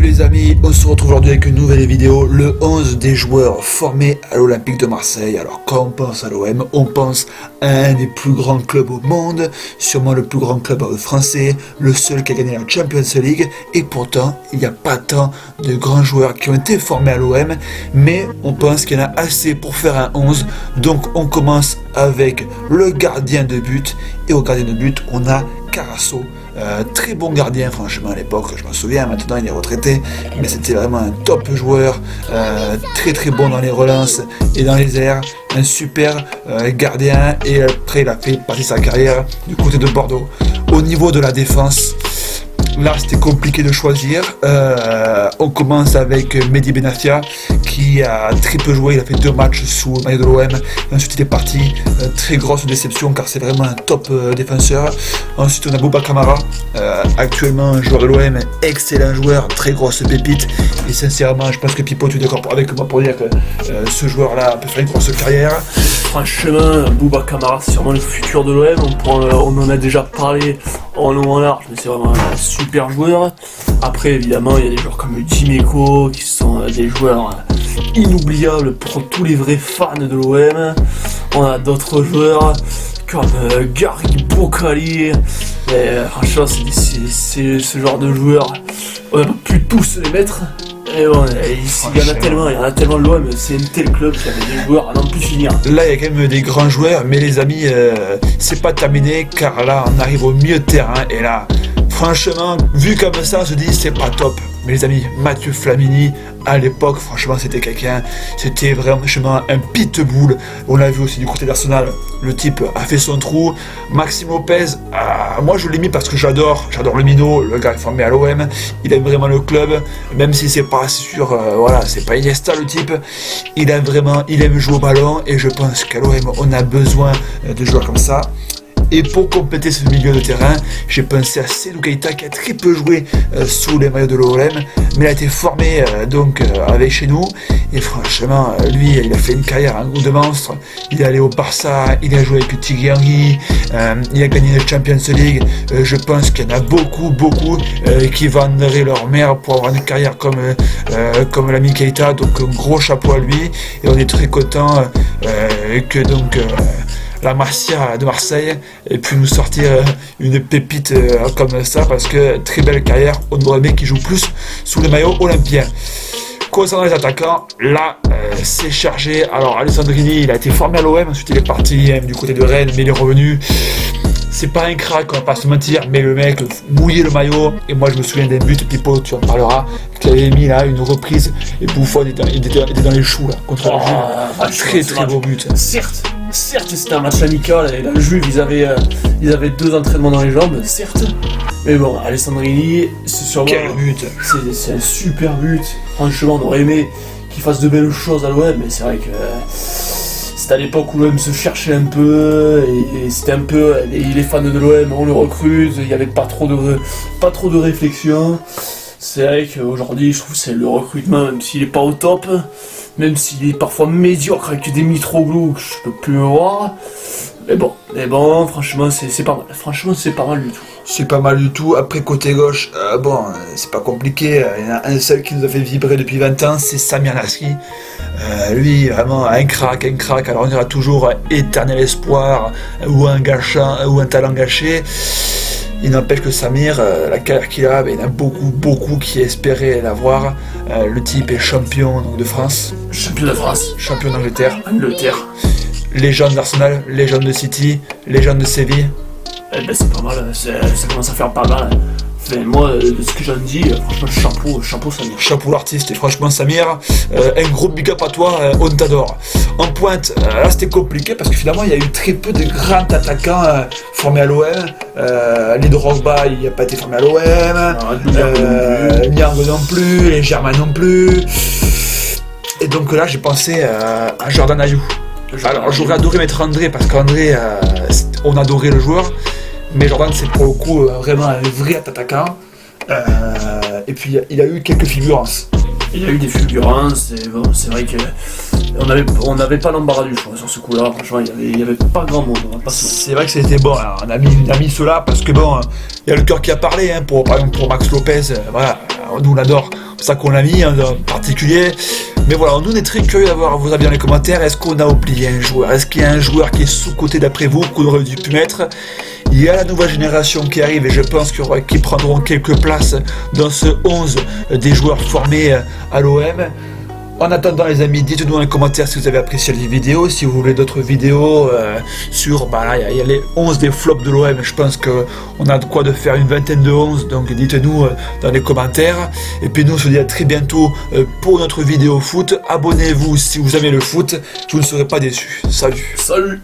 les amis, on se retrouve aujourd'hui avec une nouvelle vidéo, le 11 des joueurs formés à l'Olympique de Marseille. Alors quand on pense à l'OM, on pense à un des plus grands clubs au monde, sûrement le plus grand club français, le seul qui a gagné la Champions League, et pourtant il n'y a pas tant de grands joueurs qui ont été formés à l'OM, mais on pense qu'il y en a assez pour faire un 11, donc on commence avec le gardien de but, et au gardien de but on a Carasso. Très bon gardien franchement à l'époque, je m'en souviens, maintenant il est retraité, mais c'était vraiment un top joueur, très bon dans les relances et dans les airs, un super gardien, et après il a fait partie de sa carrière du côté de Bordeaux. Au niveau de la défense, là c'était compliqué de choisir, on commence avec Mehdi Benatia qui a très peu joué, il a fait 2 matchs sous le maillot de l'OM, ensuite il est parti, très grosse déception car c'est vraiment un top défenseur. Ensuite on a Bouba Kamara, actuellement un joueur de l'OM, excellent joueur, très grosse pépite, et sincèrement je pense que Pipo tu es d'accord avec moi pour dire que ce joueur là peut faire une grosse carrière. Franchement, Bouba Kamara c'est sûrement le futur de l'OM, on en a déjà parlé en long en large, mais c'est vraiment un super joueur. Après évidemment il y a des joueurs comme Dimeco qui sont des joueurs inoubliables pour tous les vrais fans de l'OM. On a d'autres joueurs comme Gary Bocali, franchement c'est ce genre de joueurs, on n'a pas pu tous les mettre. Et bon, il y en a tellement l'OM, c'est un tel club qui avait des joueurs à n'en plus finir. Là il y a quand même des grands joueurs, mais les amis, c'est pas terminé car là on arrive au milieu de terrain, et là franchement, vu comme ça, on se dit c'est pas top. Mais les amis, Mathieu Flamini, à l'époque, franchement, c'était quelqu'un, c'était vraiment un pitbull. On l'a vu aussi du côté d'Arsenal, le type a fait son trou. Maxime Lopez, moi je l'ai mis parce que j'adore le minot, le gars est formé à l'OM, il aime vraiment le club, même si c'est pas sûr, c'est pas Iniesta le type, il aime jouer au ballon, et je pense qu'à l'OM, on a besoin de joueurs comme ça. Et pour compléter ce milieu de terrain, j'ai pensé à Seydou Keita qui a très peu joué sous les maillots de l'OM, mais il a été formé avec chez nous, et franchement lui il a fait une carrière un goût de monstre. Il est allé au Barça, il a joué avec Thierry Henry, il a gagné la Champions League. Je pense qu'il y en a beaucoup qui venderaient leur mère pour avoir une carrière comme l'ami Keita, donc un gros chapeau à lui, et on est très content que la Masia de Marseille ait pu nous sortir une pépite comme ça, parce que très belle carrière. On aurait aimé qu'il joue plus sous le maillot olympien. Concernant les attaquants, là c'est chargé. Alors Alessandrini, il a été formé à l'OM, ensuite il est parti du côté de Rennes, mais il est revenu. C'est pas un crack, on va pas se mentir, mais le mec mouillait le maillot, et moi je me souviens d'un but, Pipo tu en parleras, qu'il avait mis là une reprise, et Buffon était dans les choux là, contre la Juve. Très beau but. Certes c'était un match amical, et la Juve ils avaient 2 entraînements dans les jambes, certes, mais bon, Alessandrini, c'est sûrement... Quel but! C'est un super but, franchement on aurait aimé qu'il fasse de belles choses à l'OM, mais c'est vrai que... C'était à l'époque où l'OM se cherchait un peu, et c'était un peu les fans de l'OM, on le recrute, il n'y avait pas trop de réflexion. C'est vrai qu'aujourd'hui je trouve que c'est le recrutement, même s'il n'est pas au top, même s'il est parfois médiocre avec des Mitroglou que je peux plus me voir. Mais bon, franchement c'est pas mal. Franchement c'est pas mal du tout. C'est pas mal du tout. Après côté gauche, c'est pas compliqué. Il y en a un seul qui nous a fait vibrer depuis 20 ans, c'est Samir Nasri. Lui, vraiment un crack. Alors on aura toujours éternel espoir, ou un gâchant, ou un talent gâché. Il n'empêche que Samir, la carrière qu'il a, il y en a beaucoup qui espéraient l'avoir. Le type est champion de France. Champion de France. Champion d'Angleterre. Légende d'Arsenal, légende de City, légende de Séville. Eh ben c'est pas mal, ça commence à faire pas mal. Enfin, moi, de ce que j'en dis, franchement, chapeau Samir. Chapeau l'artiste, et franchement Samir, un gros big up à toi, on t'adore. En pointe, là c'était compliqué parce que finalement il y a eu très peu de grands attaquants formés à l'OM. Lido Rogba, il n'a pas été formé à l'OM, Niang non plus, et Germain non plus. Et donc là j'ai pensé à Jordan Ayew. Alors j'aurais adoré mettre André, parce qu'André, on adorait le joueur, mais Jordan c'est pour le coup vraiment un vrai attaquant, et puis il a eu quelques fulgurances. Il y a eu des fulgurances, et bon, c'est vrai que on n'avait pas l'embarras du choix sur ce coup-là. Franchement, il y avait pas grand monde. C'est vrai que c'était bon. Alors, on a mis cela parce que bon, il y a le cœur qui a parlé. Par exemple pour Max Lopez, voilà, nous on l'adore. comme ça qu'on l'a mis en particulier. Mais voilà, nous on est très curieux d'avoir vos avis dans les commentaires. Est-ce qu'on a oublié un joueur? Est-ce qu'il y a un joueur qui est sous-coté d'après vous, qu'on aurait dû mettre? Il y a la nouvelle génération qui arrive et je pense qu'ils prendront quelques places dans ce 11 des joueurs formés à l'OM. En attendant les amis, dites-nous dans les commentaires si vous avez apprécié la vidéo, si vous voulez d'autres vidéos sur, là il y a les 11 des flops de l'OM, je pense qu'on a de quoi de faire une vingtaine de 11, donc dites-nous dans les commentaires. Et puis nous on se dit à très bientôt pour notre vidéo foot. Abonnez-vous si vous aimez le foot, vous ne serez pas déçus. Salut. Salut.